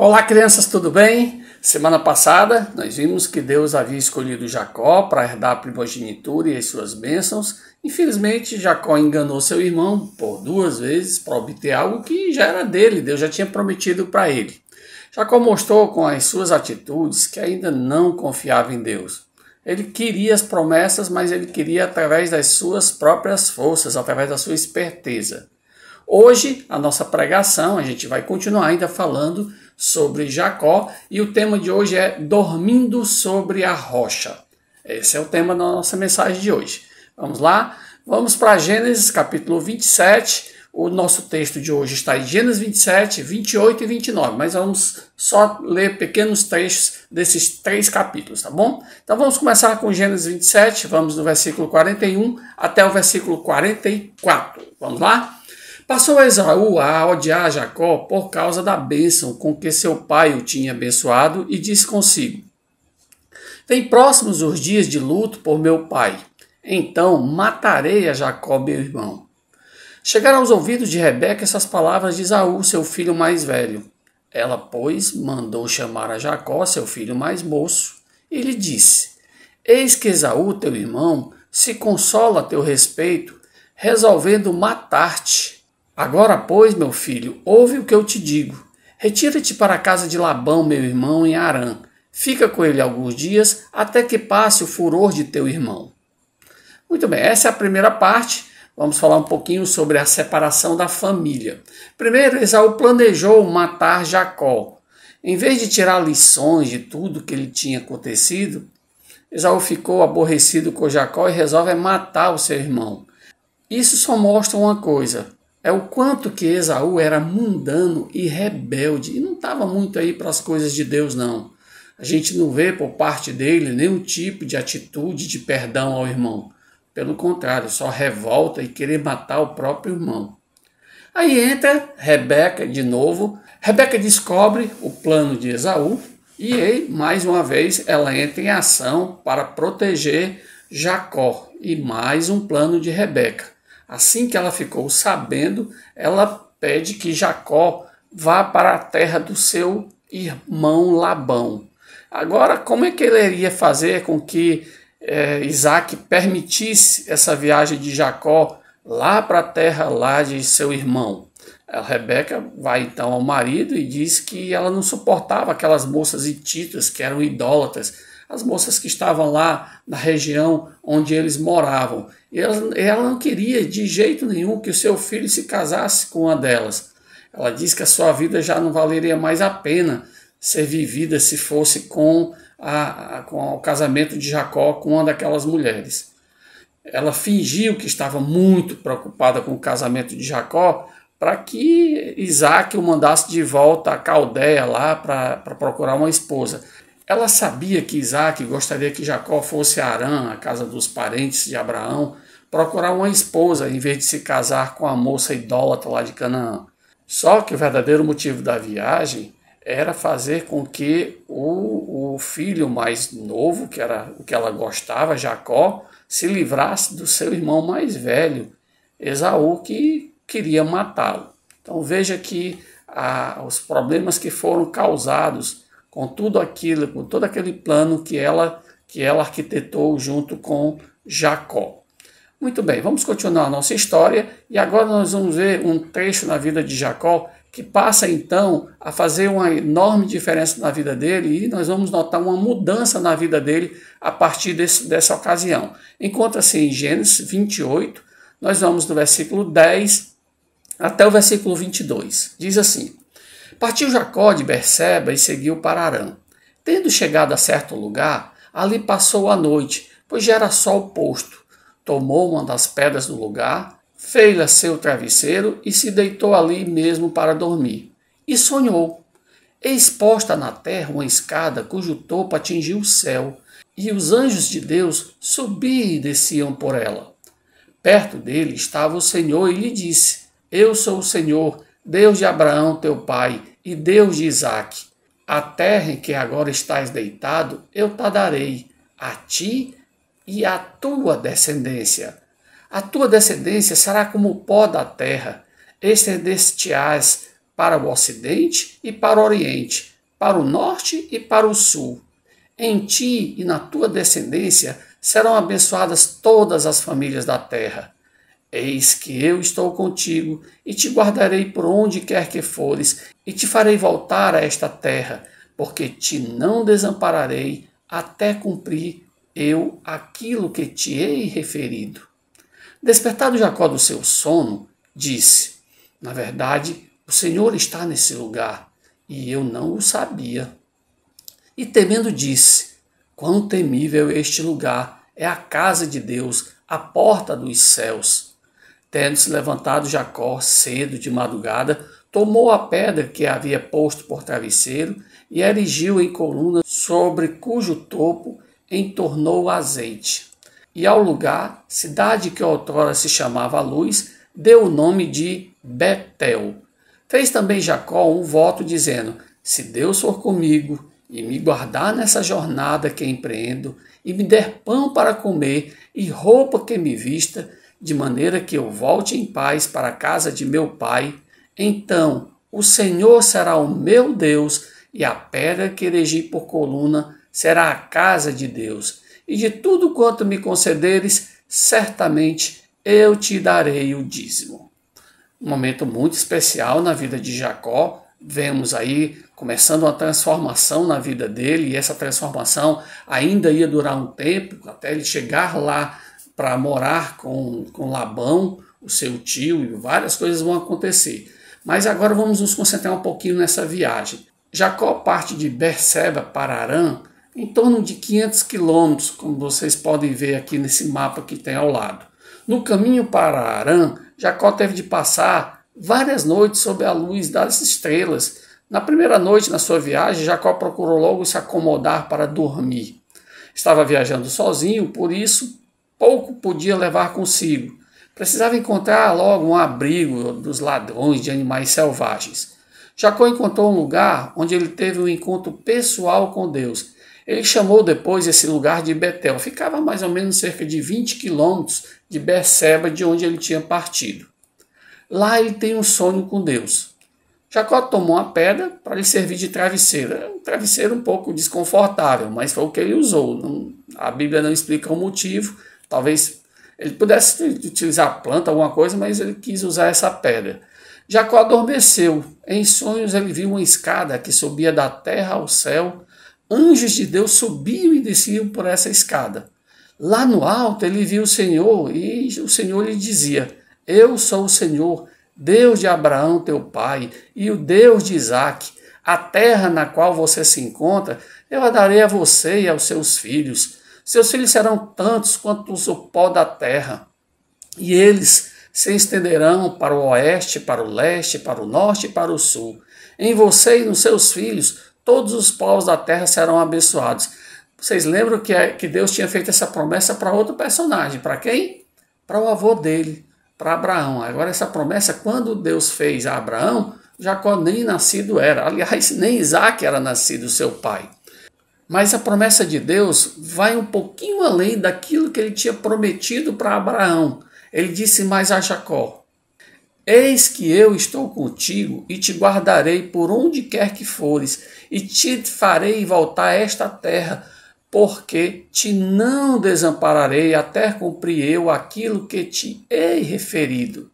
Olá, crianças, tudo bem? Semana passada nós vimos que Deus havia escolhido Jacó para herdar a primogenitura e as suas bênçãos. Infelizmente, Jacó enganou seu irmão por 2 vezes para obter algo que já era dele, Deus já tinha prometido para ele. Jacó mostrou com as suas atitudes que ainda não confiava em Deus. Ele queria as promessas, mas ele queria através das suas próprias forças, através da sua esperteza. Hoje, a nossa pregação, a gente vai continuar ainda falando sobre Jacó e o tema de hoje é Dormindo sobre a Rocha. Esse é o tema da nossa mensagem de hoje. Vamos lá? Vamos para Gênesis capítulo 27. O nosso texto de hoje está em Gênesis 27, 28 e 29, mas vamos só ler pequenos trechos desses 3 capítulos, tá bom? Então vamos começar com Gênesis 27, vamos do versículo 41 até o versículo 44. Vamos lá? Passou Esaú a odiar Jacó por causa da bênção com que seu pai o tinha abençoado e disse consigo: Vem próximos os dias de luto por meu pai, então matarei a Jacó meu irmão. Chegaram aos ouvidos de Rebeca essas palavras de Esaú, seu filho mais velho. Ela, pois, mandou chamar a Jacó, seu filho mais moço, e lhe disse: Eis que Esaú, teu irmão, se consola a teu respeito, resolvendo matar-te. Agora, pois, meu filho, ouve o que eu te digo. Retira-te para a casa de Labão, meu irmão, em Harã. Fica com ele alguns dias, até que passe o furor de teu irmão. Muito bem, essa é a primeira parte. Vamos falar um pouquinho sobre a separação da família. Primeiro, Esaú planejou matar Jacó. Em vez de tirar lições de tudo que lhe tinha acontecido, Esaú ficou aborrecido com Jacó e resolve matar o seu irmão. Isso só mostra uma coisa: é o quanto que Esaú era mundano e rebelde e não estava muito aí para as coisas de Deus, não. A gente não vê por parte dele nenhum tipo de atitude de perdão ao irmão. Pelo contrário, só revolta e querer matar o próprio irmão. Aí entra Rebeca de novo. Rebeca descobre o plano de Esaú e aí, mais uma vez, ela entra em ação para proteger Jacó. E mais um plano de Rebeca. Assim que ela ficou sabendo, ela pede que Jacó vá para a terra do seu irmão Labão. Agora, como é que ele iria fazer com que Isaac permitisse essa viagem de Jacó lá para a terra lá de seu irmão? A Rebeca vai então ao marido e diz que ela não suportava aquelas moças hititas que eram idólatras, as moças que estavam lá na região onde eles moravam. E ela não queria de jeito nenhum que o seu filho se casasse com uma delas. Ela diz que a sua vida já não valeria mais a pena ser vivida se fosse com o casamento de Jacó com uma daquelas mulheres. Ela fingiu que estava muito preocupada com o casamento de Jacó para que Isaac o mandasse de volta à Caldeia lá para procurar uma esposa. Ela sabia que Isaac gostaria que Jacó fosse a Harã, a casa dos parentes de Abraão, procurar uma esposa em vez de se casar com a moça idólatra lá de Canaã. Só que o verdadeiro motivo da viagem era fazer com que o filho mais novo, que era o que ela gostava, Jacó, se livrasse do seu irmão mais velho, Esaú, que queria matá-lo. Então veja que os problemas que foram causados com tudo aquilo, com todo aquele plano que ela arquitetou junto com Jacó. Muito bem, vamos continuar a nossa história e agora nós vamos ver um trecho na vida de Jacó que passa então a fazer uma enorme diferença na vida dele e nós vamos notar uma mudança na vida dele a partir dessa ocasião. Encontra-se em Gênesis 28, nós vamos do versículo 10 até o versículo 22. Diz assim: Partiu Jacó de Berseba e seguiu para Harã. Tendo chegado a certo lugar, ali passou a noite, pois já era sol posto. Tomou uma das pedras do lugar, fez-lhe seu travesseiro e se deitou ali mesmo para dormir. E sonhou. Eis posta na terra uma escada cujo topo atingia o céu, e os anjos de Deus subiam e desciam por ela. Perto dele estava o Senhor e lhe disse: Eu sou o Senhor, Deus de Abraão teu pai, e Deus de Isaque. A terra em que agora estás deitado, eu te darei, a ti e à tua descendência. A tua descendência será como o pó da terra, estender-te-ás para o ocidente e para o oriente, para o norte e para o sul. Em ti e na tua descendência serão abençoadas todas as famílias da terra. Eis que eu estou contigo e te guardarei por onde quer que fores e te farei voltar a esta terra, porque te não desampararei até cumprir eu aquilo que te hei referido. Despertado Jacó do seu sono, disse: na verdade, o Senhor está nesse lugar, e eu não o sabia. E temendo disse: quão temível este lugar! É a casa de Deus, a porta dos céus. Tendo-se levantado Jacó cedo de madrugada, tomou a pedra que havia posto por travesseiro e erigiu em coluna, sobre cujo topo entornou azeite. E ao lugar, cidade que outrora se chamava Luz, deu o nome de Betel. Fez também Jacó um voto dizendo: se Deus for comigo e me guardar nessa jornada que empreendo, e me der pão para comer e roupa que me vista, de maneira que eu volte em paz para a casa de meu pai, então o Senhor será o meu Deus, e a pedra que erigi por coluna será a casa de Deus. E de tudo quanto me concederes, certamente eu te darei o dízimo. Um momento muito especial na vida de Jacó. Vemos aí começando uma transformação na vida dele, e essa transformação ainda ia durar um tempo, até ele chegar lá para morar com Labão, o seu tio, e várias coisas vão acontecer. Mas agora vamos nos concentrar um pouquinho nessa viagem. Jacó parte de Berseba para Harã, em torno de 500 quilômetros, como vocês podem ver aqui nesse mapa que tem ao lado. No caminho para Harã, Jacó teve de passar várias noites sob a luz das estrelas. Na primeira noite na sua viagem, Jacó procurou logo se acomodar para dormir. Estava viajando sozinho, por isso pouco podia levar consigo. Precisava encontrar logo um abrigo dos ladrões de animais selvagens. Jacó encontrou um lugar onde ele teve um encontro pessoal com Deus. Ele chamou depois esse lugar de Betel. Ficava mais ou menos cerca de 20 quilômetros de Berseba, de onde ele tinha partido. Lá ele tem um sonho com Deus. Jacó tomou uma pedra para lhe servir de travesseiro. É um travesseiro um pouco desconfortável, mas foi o que ele usou. A Bíblia não explica o motivo. Talvez ele pudesse utilizar planta, alguma coisa, mas ele quis usar essa pedra. Jacó adormeceu. Em sonhos ele viu uma escada que subia da terra ao céu. Anjos de Deus subiam e desciam por essa escada. Lá no alto ele viu o Senhor, e o Senhor lhe dizia: eu sou o Senhor, Deus de Abraão teu pai, e o Deus de Isaque. A terra na qual você se encontra, eu a darei a você e aos seus filhos. Seus filhos serão tantos quanto o pó da terra, e eles se estenderão para o oeste, para o leste, para o norte e para o sul. Em você e nos seus filhos, todos os povos da terra serão abençoados. Vocês lembram que Deus tinha feito essa promessa para outro personagem? Para quem? Para o avô dele, para Abraão. Agora essa promessa, quando Deus fez a Abraão, Jacó nem nascido era. Aliás, nem Isaque era nascido, seu pai. Mas a promessa de Deus vai um pouquinho além daquilo que ele tinha prometido para Abraão. Ele disse mais a Jacó: eis que eu estou contigo e te guardarei por onde quer que fores, e te farei voltar a esta terra, porque te não desampararei até cumprir eu aquilo que te hei referido.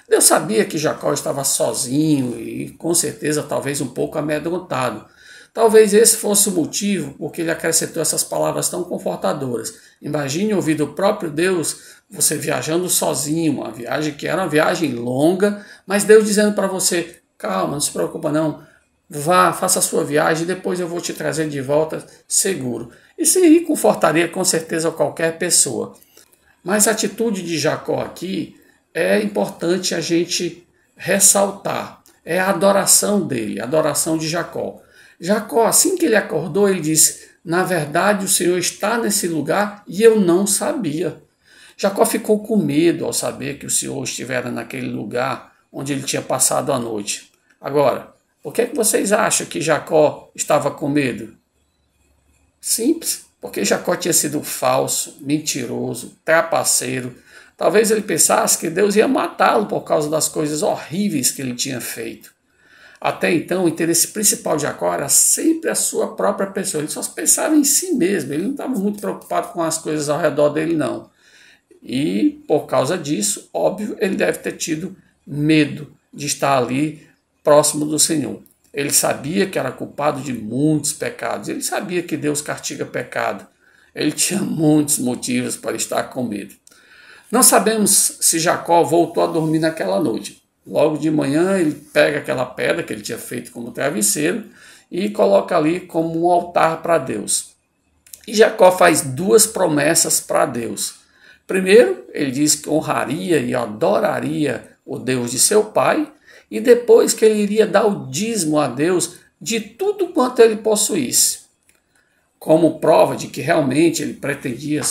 Deus sabia que Jacó estava sozinho e com certeza talvez um pouco amedrontado. Talvez esse fosse o motivo porque ele acrescentou essas palavras tão confortadoras. Imagine ouvir do próprio Deus, você viajando sozinho, uma viagem que era uma viagem longa, mas Deus dizendo para você: calma, não se preocupa não, vá, faça a sua viagem, depois eu vou te trazer de volta seguro. Isso aí confortaria com certeza qualquer pessoa. Mas a atitude de Jacó aqui é importante a gente ressaltar. É a adoração dele, a adoração de Jacó. Jacó, assim que ele acordou, ele disse: na verdade o Senhor está nesse lugar e eu não sabia. Jacó ficou com medo ao saber que o Senhor estivera naquele lugar onde ele tinha passado a noite. Agora, por que vocês acham que Jacó estava com medo? Simples, porque Jacó tinha sido falso, mentiroso, trapaceiro. Talvez ele pensasse que Deus ia matá-lo por causa das coisas horríveis que ele tinha feito. Até então, o interesse principal de Jacó era sempre a sua própria pessoa. Ele só pensava em si mesmo, ele não estava muito preocupado com as coisas ao redor dele, não. E, por causa disso, óbvio, ele deve ter tido medo de estar ali próximo do Senhor. Ele sabia que era culpado de muitos pecados, ele sabia que Deus castiga pecado. Ele tinha muitos motivos para estar com medo. Não sabemos se Jacó voltou a dormir naquela noite. Logo de manhã ele pega aquela pedra que ele tinha feito como travesseiro e coloca ali como um altar para Deus. E Jacó faz duas promessas para Deus. Primeiro, ele diz que honraria e adoraria o Deus de seu pai, e depois que ele iria dar o dízimo a Deus de tudo quanto ele possuísse. Como prova de que realmente ele pretendia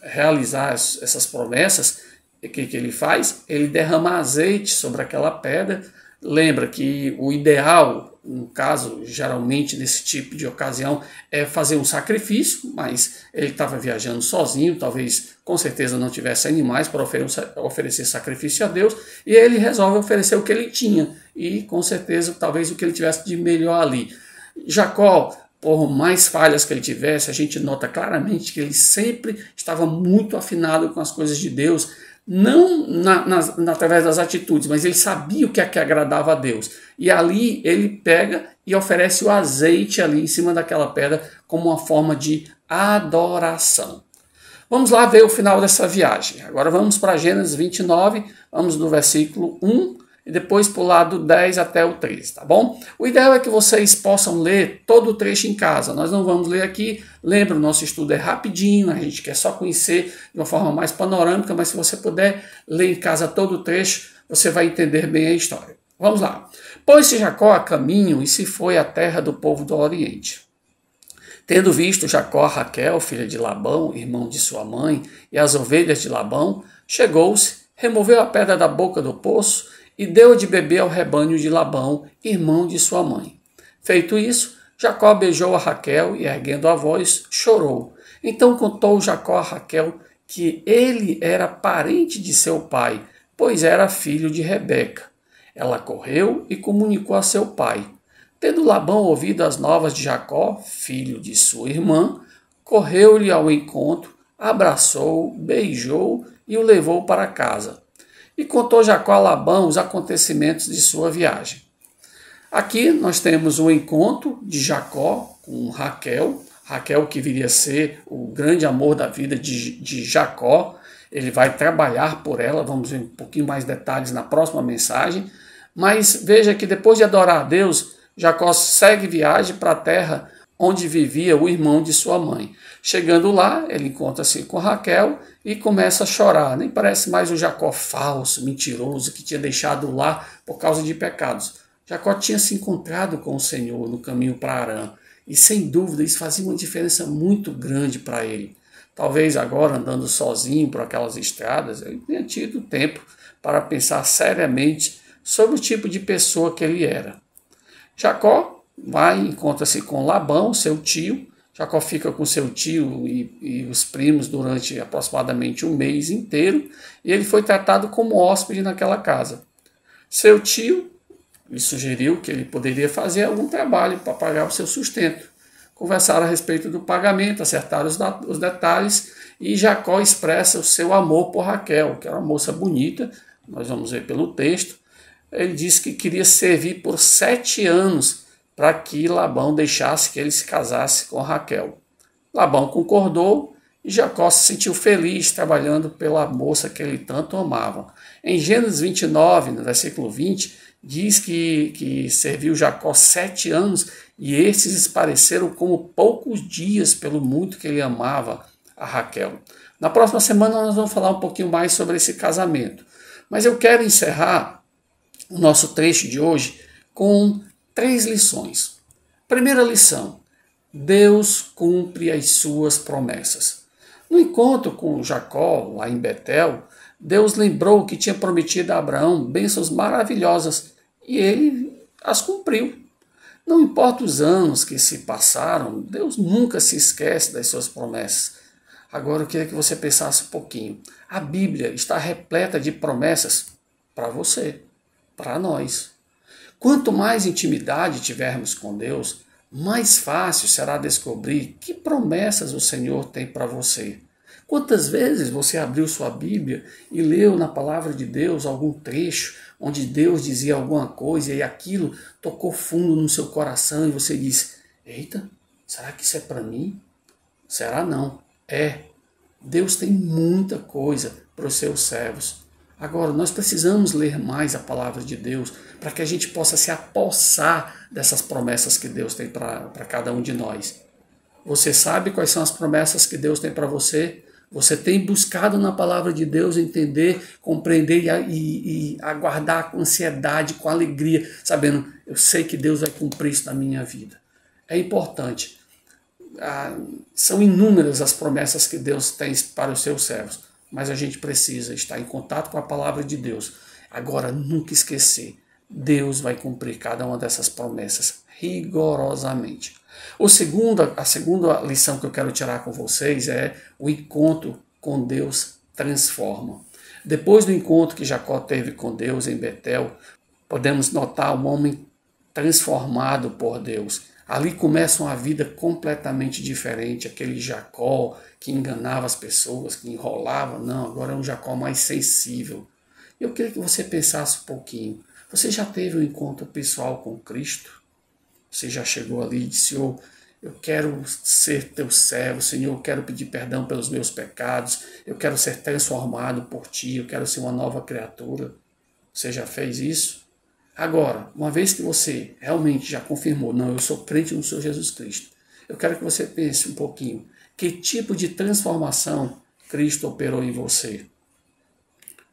realizar essas promessas, o que ele faz? Ele derrama azeite sobre aquela pedra. Lembra que o ideal, no caso, geralmente nesse tipo de ocasião, é fazer um sacrifício, mas ele estava viajando sozinho, talvez com certeza não tivesse animais para oferecer sacrifício a Deus, e ele resolve oferecer o que ele tinha, e com certeza talvez o que ele tivesse de melhor ali. Jacó, por mais falhas que ele tivesse, a gente nota claramente que ele sempre estava muito afinado com as coisas de Deus, não através das atitudes, mas ele sabia o que é que agradava a Deus. E ali ele pega e oferece o azeite ali em cima daquela pedra como uma forma de adoração. Vamos lá ver o final dessa viagem. Agora vamos para Gênesis 29, vamos do versículo 1 e depois pular do 10 até o 13, tá bom? O ideal é que vocês possam ler todo o trecho em casa. Nós não vamos ler aqui. Lembra, o nosso estudo é rapidinho, a gente quer só conhecer de uma forma mais panorâmica, mas se você puder ler em casa todo o trecho, você vai entender bem a história. Vamos lá. Pôs-se Jacó a caminho e se foi à terra do povo do Oriente. Tendo visto Jacó a Raquel, filha de Labão, irmão de sua mãe, e as ovelhas de Labão, chegou-se, removeu a pedra da boca do poço e deu de beber ao rebanho de Labão, irmão de sua mãe. Feito isso, Jacó beijou a Raquel e, erguendo a voz, chorou. Então contou Jacó a Raquel que ele era parente de seu pai, pois era filho de Rebeca. Ela correu e comunicou a seu pai. Tendo Labão ouvido as novas de Jacó, filho de sua irmã, correu-lhe ao encontro, abraçou, beijou e o levou para casa. E contou Jacó a Labão os acontecimentos de sua viagem. Aqui nós temos o encontro de Jacó com Raquel, Raquel que viria a ser o grande amor da vida de Jacó. Ele vai trabalhar por ela, vamos ver um pouquinho mais detalhes na próxima mensagem. Mas veja que depois de adorar a Deus, Jacó segue viagem para a terra onde vivia o irmão de sua mãe. Chegando lá, ele encontra-se com Raquel e começa a chorar. Nem parece mais o Jacó falso, mentiroso, que tinha deixado lá por causa de pecados. Jacó tinha se encontrado com o Senhor no caminho para Harã. E sem dúvida isso fazia uma diferença muito grande para ele. Talvez agora, andando sozinho por aquelas estradas, ele tenha tido tempo para pensar seriamente sobre o tipo de pessoa que ele era. Jacó vai e encontra-se com Labão, seu tio. Jacó fica com seu tio e os primos durante aproximadamente um mês inteiro, e ele foi tratado como hóspede naquela casa. Seu tio lhe sugeriu que ele poderia fazer algum trabalho para pagar o seu sustento. Conversaram a respeito do pagamento, acertaram os detalhes, e Jacó expressa o seu amor por Raquel, que era uma moça bonita, nós vamos ver pelo texto. Ele disse que queria servir por 7 anos para que Labão deixasse que ele se casasse com Raquel. Labão concordou e Jacó se sentiu feliz trabalhando pela moça que ele tanto amava. Em Gênesis 29, no versículo 20, diz que serviu Jacó 7 anos e esses pareceram como poucos dias pelo muito que ele amava a Raquel. Na próxima semana nós vamos falar um pouquinho mais sobre esse casamento. Mas eu quero encerrar o nosso trecho de hoje com 3 lições. Primeira lição: Deus cumpre as suas promessas. No encontro com Jacó, lá em Betel, Deus lembrou que tinha prometido a Abraão bênçãos maravilhosas e ele as cumpriu. Não importa os anos que se passaram, Deus nunca se esquece das suas promessas. Agora eu queria que você pensasse um pouquinho. A Bíblia está repleta de promessas para você, para nós. Quanto mais intimidade tivermos com Deus, mais fácil será descobrir que promessas o Senhor tem para você. Quantas vezes você abriu sua Bíblia e leu na palavra de Deus algum trecho onde Deus dizia alguma coisa e aquilo tocou fundo no seu coração e você disse: eita, será que isso é para mim? Será não? É. Deus tem muita coisa para os seus servos. Agora, nós precisamos ler mais a palavra de Deus para que a gente possa se apossar dessas promessas que Deus tem para cada um de nós. Você sabe quais são as promessas que Deus tem para você? Você tem buscado na palavra de Deus entender, compreender e aguardar com ansiedade, com alegria, sabendo, eu sei que Deus vai cumprir isso na minha vida. É importante. São inúmeras as promessas que Deus tem para os seus servos, mas a gente precisa estar em contato com a palavra de Deus. Agora, nunca esquecer, Deus vai cumprir cada uma dessas promessas rigorosamente. A segunda lição que eu quero tirar com vocês é o encontro com Deus transforma. Depois do encontro que Jacó teve com Deus em Betel, podemos notar um homem transformado por Deus. Ali começa uma vida completamente diferente. Aquele Jacó que enganava as pessoas, que enrolava, não, agora é um Jacó mais sensível. Eu queria que você pensasse um pouquinho. Você já teve um encontro pessoal com Cristo? Você já chegou ali e disse: Senhor, eu quero ser teu servo, Senhor, eu quero pedir perdão pelos meus pecados, eu quero ser transformado por ti, eu quero ser uma nova criatura. Você já fez isso? Agora, uma vez que você realmente já confirmou, não, eu sou crente no Senhor Jesus Cristo, eu quero que você pense um pouquinho, que tipo de transformação Cristo operou em você?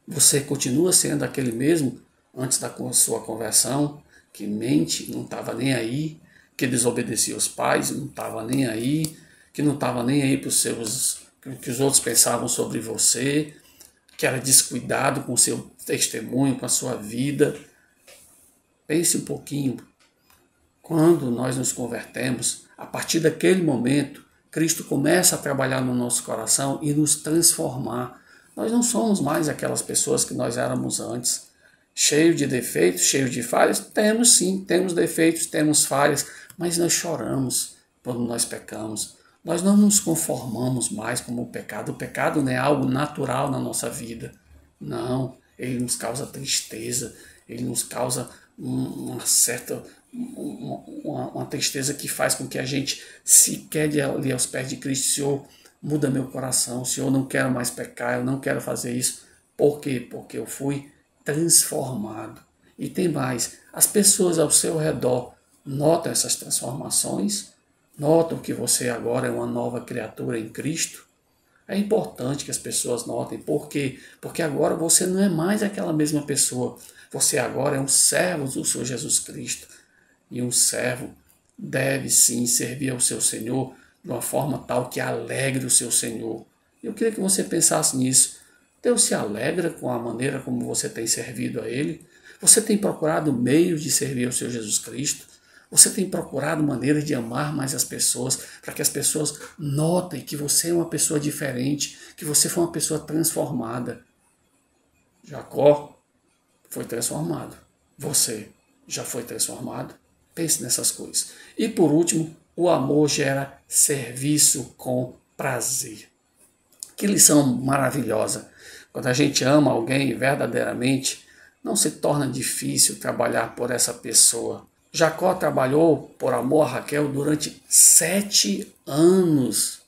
Você continua sendo aquele mesmo antes da sua conversão, que mente, não estava nem aí, que desobedecia os pais, não estava nem aí, que não estava nem aí para os seus, que os outros pensavam sobre você, que era descuidado com o seu testemunho, com a sua vida. Pense um pouquinho. Quando nós nos convertemos, a partir daquele momento, Cristo começa a trabalhar no nosso coração e nos transformar. Nós não somos mais aquelas pessoas que nós éramos antes. Cheio de defeitos, cheio de falhas? Temos sim, temos defeitos, temos falhas, mas nós choramos quando nós pecamos. Nós não nos conformamos mais com o pecado. O pecado não é algo natural na nossa vida. Não, ele nos causa tristeza, ele nos causa uma certa uma tristeza que faz com que a gente se quede ali aos pés de Cristo. Senhor, muda meu coração, Senhor, não quero mais pecar, eu não quero fazer isso. Por quê? Porque eu fui transformado. E tem mais, as pessoas ao seu redor notam essas transformações, notam que você agora é uma nova criatura em Cristo. É importante que as pessoas notem. Por quê? Porque agora você não é mais aquela mesma pessoa. Você agora é um servo do Senhor Jesus Cristo. E um servo deve sim servir ao seu Senhor de uma forma tal que alegre o seu Senhor. Eu queria que você pensasse nisso. Deus se alegra com a maneira como você tem servido a Ele. Você tem procurado meios de servir ao Senhor Jesus Cristo. Você tem procurado maneiras de amar mais as pessoas, para que as pessoas notem que você é uma pessoa diferente, que você foi uma pessoa transformada. Jacó foi transformado. Você já foi transformado? Pense nessas coisas. E por último, o amor gera serviço com prazer. Que lição maravilhosa. Quando a gente ama alguém verdadeiramente, não se torna difícil trabalhar por essa pessoa. Jacó trabalhou por amor a Raquel durante 7 anos.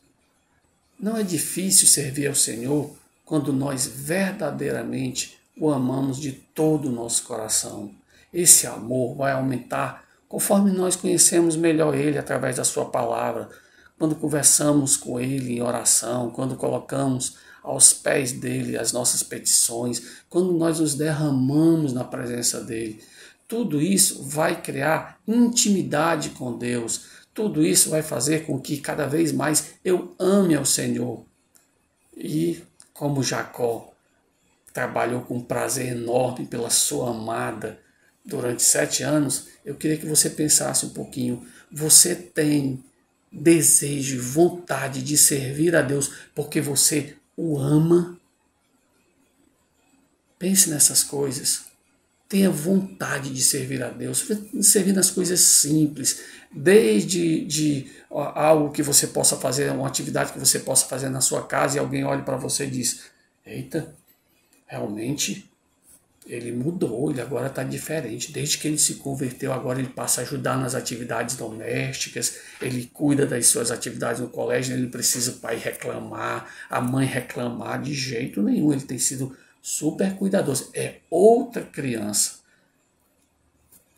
Não é difícil servir ao Senhor quando nós verdadeiramente o amamos de todo o nosso coração. Esse amor vai aumentar conforme nós conhecemos melhor Ele através da sua palavra, quando conversamos com Ele em oração, quando colocamos aos pés dEle as nossas petições, quando nós nos derramamos na presença dEle. Tudo isso vai criar intimidade com Deus. Tudo isso vai fazer com que cada vez mais eu ame ao Senhor. E como Jacó trabalhou com prazer enorme pela sua amada durante 7 anos, eu queria que você pensasse um pouquinho. Você tem desejo e vontade de servir a Deus porque você o ama? Pense nessas coisas. tenha vontade de servir a Deus, servir nas coisas simples, desde algo que você possa fazer, uma atividade que você possa fazer na sua casa e alguém olhe para você e diz, eita, realmente ele mudou, ele agora está diferente. Desde que ele se converteu, agora ele passa a ajudar nas atividades domésticas, ele cuida das suas atividades no colégio, ele não precisa o pai reclamar, a mãe reclamar, de jeito nenhum. Ele tem sido super cuidadoso. É outra criança.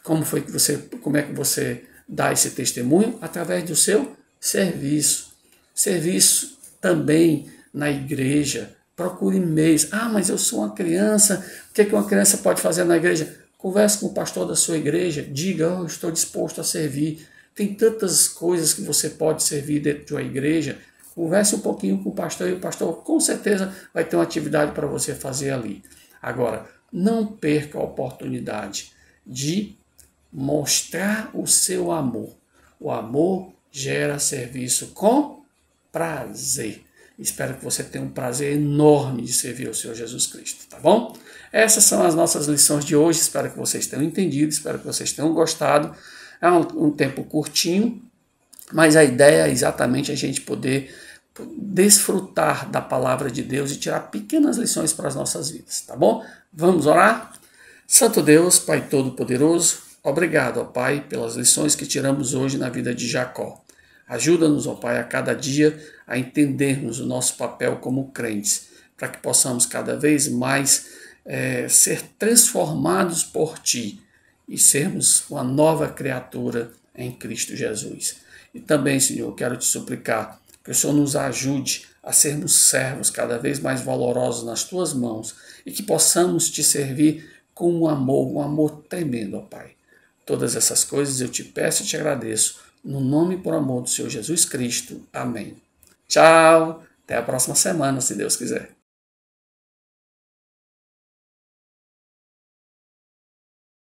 Como é que você dá esse testemunho? Através do seu serviço. Serviço também na igreja. Procure meios. Ah, mas eu sou uma criança. O que é que uma criança pode fazer na igreja? Converse com o pastor da sua igreja. Diga, eu estou disposto a servir. Tem tantas coisas que você pode servir dentro de uma igreja. Converse um pouquinho com o pastor e o pastor com certeza vai ter uma atividade para você fazer ali. Agora, não perca a oportunidade de mostrar o seu amor. O amor gera serviço com prazer. Espero que você tenha um prazer enorme de servir ao Senhor Jesus Cristo, tá bom? Essas são as nossas lições de hoje. Espero que vocês tenham entendido, espero que vocês tenham gostado. É um tempo curtinho, mas a ideia é exatamente a gente poder desfrutar da palavra de Deus e tirar pequenas lições para as nossas vidas, tá bom? Vamos orar? Santo Deus, Pai Todo-Poderoso, obrigado, ó Pai, pelas lições que tiramos hoje na vida de Jacó. Ajuda-nos, ó Pai, a cada dia a entendermos o nosso papel como crentes, para que possamos cada vez mais ser transformados por Ti e sermos uma nova criatura em Cristo Jesus. E também, Senhor, quero Te suplicar que o Senhor nos ajude a sermos servos cada vez mais valorosos nas Tuas mãos e que possamos Te servir com um amor tremendo, ó Pai. Todas essas coisas eu Te peço e Te agradeço, no nome e por amor do Senhor Jesus Cristo. Amém. Tchau. Até a próxima semana, se Deus quiser.